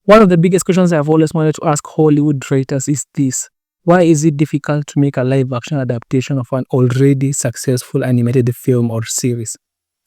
One of the biggest questions I've always wanted to ask Hollywood writers is this: why is it difficult to make a live action adaptation of an already successful animated film or series?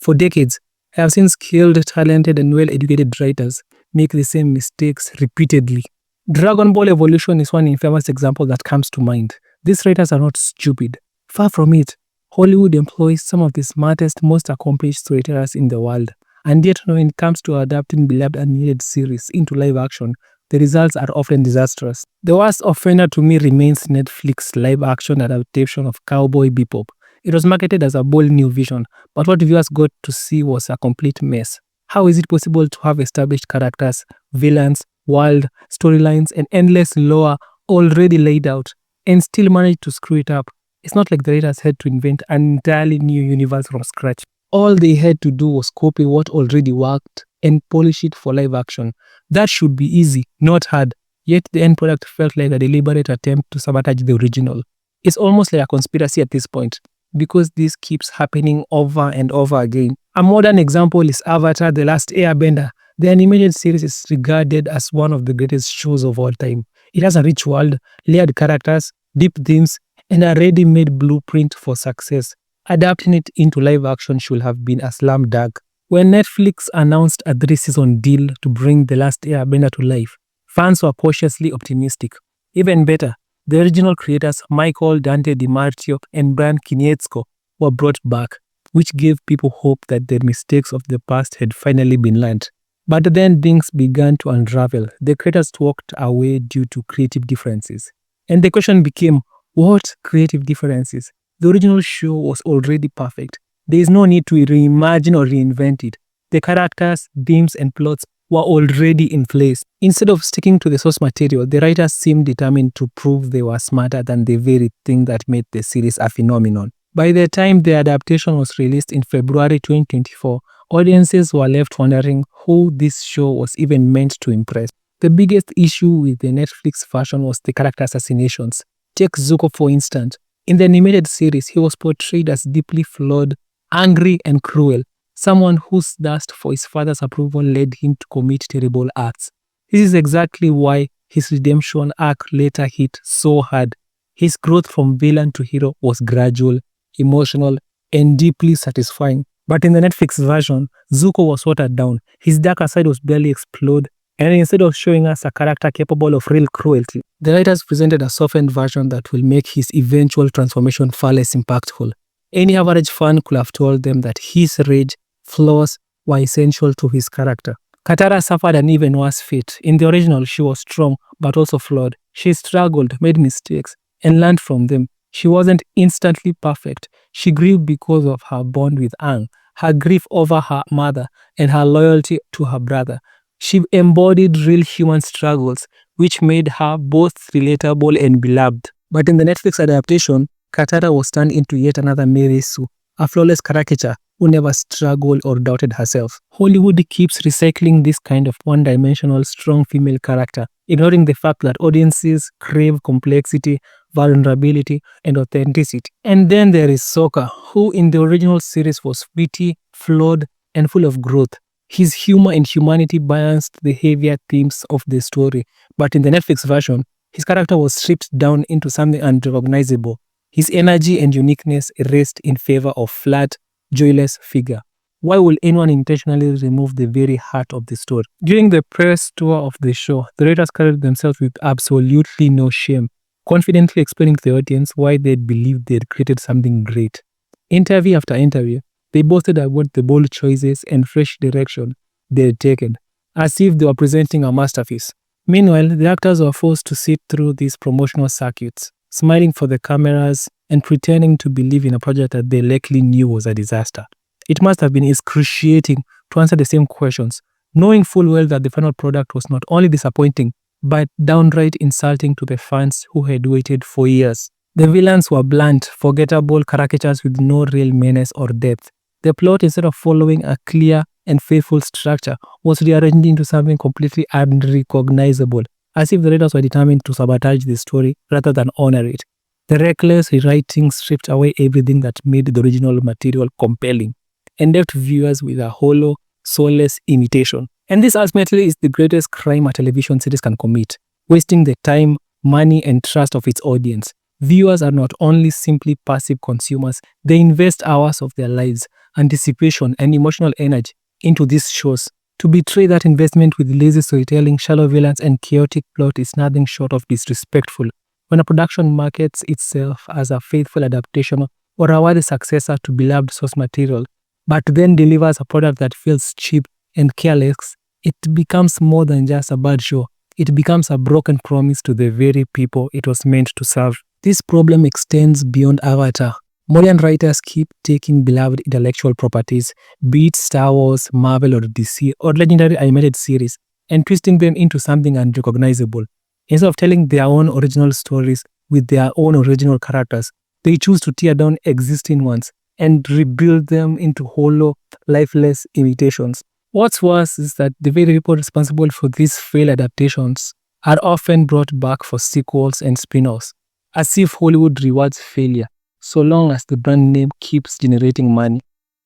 For decades, I have seen skilled, talented, and well educated writers make the same mistakes repeatedly. Dragon Ball Evolution is one infamous example that comes to mind. These writers are not stupid. Far from it. Hollywood employs some of the smartest, most accomplished storytellers in the world. And yet, when it comes to adapting beloved animated series into live action, the results are often disastrous. The worst offender to me remains Netflix's live action adaptation of Cowboy Bebop. It was marketed as a bold new vision, but what viewers got to see was a complete mess. How is it possible to have established characters, villains, world, storylines, and endless lore already laid out, and still manage to screw it up? It's not like the writers had to invent an entirely new universe from scratch. All they had to do was copy what already worked and polish it for live action. That should be easy, not hard. Yet the end product felt like a deliberate attempt to sabotage the original. It's almost like a conspiracy at this point, because this keeps happening over and over again. A modern example is Avatar: The Last Airbender. The animated series is regarded as one of the greatest shows of all time. It has a rich world, layered characters, deep themes, and a ready-made blueprint for success. Adapting it into live action should have been a slam dunk. When Netflix announced a 3-season deal to bring The Last Airbender to life, fans were cautiously optimistic. Even better, the original creators Michael Dante DiMartino and Brian Kinietzko were brought back, which gave people hope that the mistakes of the past had finally been learned. But then things began to unravel. The creators walked away due to creative differences. And the question became, what creative differences? The original show was already perfect. There is no need to reimagine or reinvent it. The characters, themes, and plots were already in place. Instead of sticking to the source material, the writers seemed determined to prove they were smarter than the very thing that made the series a phenomenon. By the time the adaptation was released in February 2024, audiences were left wondering who this show was even meant to impress. The biggest issue with the Netflix version was the character assassinations. Take Zuko for instance. In the animated series, he was portrayed as deeply flawed, angry, and cruel, someone whose thirst for his father's approval led him to commit terrible acts. This is exactly why his redemption arc later hit so hard. His growth from villain to hero was gradual, emotional, and deeply satisfying. But in the Netflix version, Zuko was watered down. His darker side was barely explored, and instead of showing us a character capable of real cruelty, the writers presented a softened version that will make his eventual transformation far less impactful. Any average fan could have told them that his rage, flaws were essential to his character. Katara suffered an even worse fate. In the original, she was strong but also flawed. She struggled, made mistakes, and learned from them. She wasn't instantly perfect. She grieved because of her bond with Aang, her grief over her mother, and her loyalty to her brother. She embodied real human struggles, which made her both relatable and beloved. But in the Netflix adaptation, Katara was turned into yet another Mary Sue, a flawless caricature who never struggled or doubted herself. Hollywood keeps recycling this kind of one-dimensional, strong female character, ignoring the fact that audiences crave complexity, vulnerability, and authenticity. And then there is Sokka, who in the original series was witty, flawed, and full of growth. His humor and humanity balanced the heavier themes of the story, but in the Netflix version, his character was stripped down into something unrecognizable. His energy and uniqueness erased in favor of flat, joyless figure. Why would anyone intentionally remove the very heart of the story? During the press tour of the show, the writers carried themselves with absolutely no shame, confidently explaining to the audience why they believed they had created something great. Interview after interview, they boasted about the bold choices and fresh direction they had taken, as if they were presenting a masterpiece. Meanwhile, the actors were forced to sit through these promotional circuits, smiling for the cameras and pretending to believe in a project that they likely knew was a disaster. It must have been excruciating to answer the same questions, knowing full well that the final product was not only disappointing, but downright insulting to the fans who had waited for years. The villains were blunt, forgettable caricatures with no real menace or depth. The plot, instead of following a clear and faithful structure, was rearranged into something completely unrecognizable, as if the writers were determined to sabotage the story rather than honor it. The reckless rewriting stripped away everything that made the original material compelling and left viewers with a hollow, soulless imitation. And this ultimately is the greatest crime a television series can commit, wasting the time, money, and trust of its audience. Viewers are not only simply passive consumers, they invest hours of their lives, anticipation, and emotional energy into these shows. To betray that investment with lazy storytelling, shallow villains, and chaotic plot is nothing short of disrespectful. When a production markets itself as a faithful adaptation or a worthy successor to beloved source material, but then delivers a product that feels cheap and careless, it becomes more than just a bad show. It becomes a broken promise to the very people it was meant to serve. This problem extends beyond Avatar. Modern writers keep taking beloved intellectual properties, be it Star Wars, Marvel, or DC, or legendary animated series, and twisting them into something unrecognizable. Instead of telling their own original stories with their own original characters, they choose to tear down existing ones and rebuild them into hollow, lifeless imitations. What's worse is that the very people responsible for these failed adaptations are often brought back for sequels and spin-offs, as if Hollywood rewards failure so long as the brand name keeps generating money.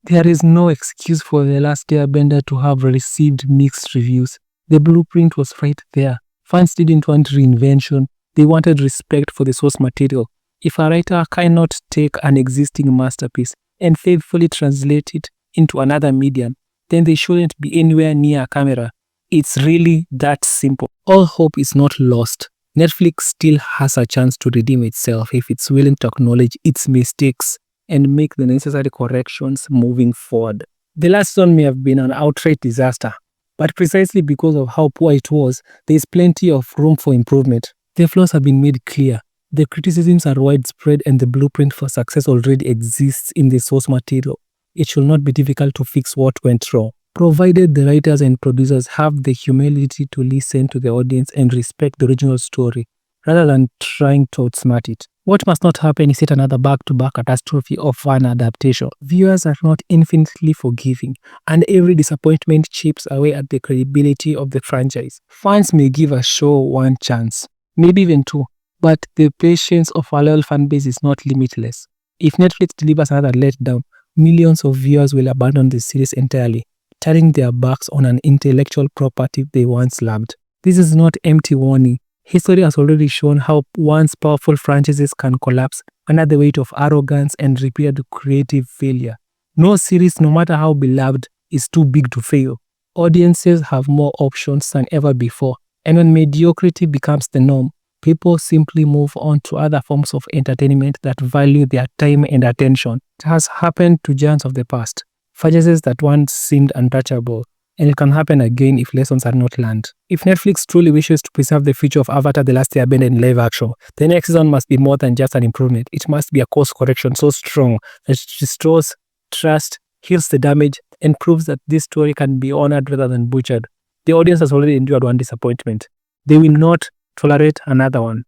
There is no excuse for The Last Airbender to have received mixed reviews. The blueprint was right there. Fans didn't want reinvention, they wanted respect for the source material. If a writer cannot take an existing masterpiece and faithfully translate it into another medium, then they shouldn't be anywhere near a camera. It's really that simple. All hope is not lost. Netflix still has a chance to redeem itself if it's willing to acknowledge its mistakes and make the necessary corrections moving forward. The last one may have been an outright disaster, but precisely because of how poor it was, there is plenty of room for improvement. The flaws have been made clear. The criticisms are widespread and the blueprint for success already exists in the source material. It should not be difficult to fix what went wrong, provided the writers and producers have the humility to listen to the audience and respect the original story, rather than trying to outsmart it. What must not happen is yet another back-to-back catastrophe of an adaptation. Viewers are not infinitely forgiving, and every disappointment chips away at the credibility of the franchise. Fans may give a show one chance, maybe even two, but the patience of a loyal fan base is not limitless. If Netflix delivers another letdown, millions of viewers will abandon the series entirely, turning their backs on an intellectual property they once loved. This is not empty warning. History has already shown how once powerful franchises can collapse under the weight of arrogance and repeated creative failure. No series, no matter how beloved, is too big to fail. Audiences have more options than ever before, and when mediocrity becomes the norm, people simply move on to other forms of entertainment that value their time and attention. It has happened to giants of the past, franchises that once seemed untouchable, and it can happen again if lessons are not learned. If Netflix truly wishes to preserve the future of Avatar: The Last Airbender in live action, the next season must be more than just an improvement. It must be a course correction so strong that it restores trust, heals the damage, and proves that this story can be honored rather than butchered. The audience has already endured one disappointment. They will not tolerate another one.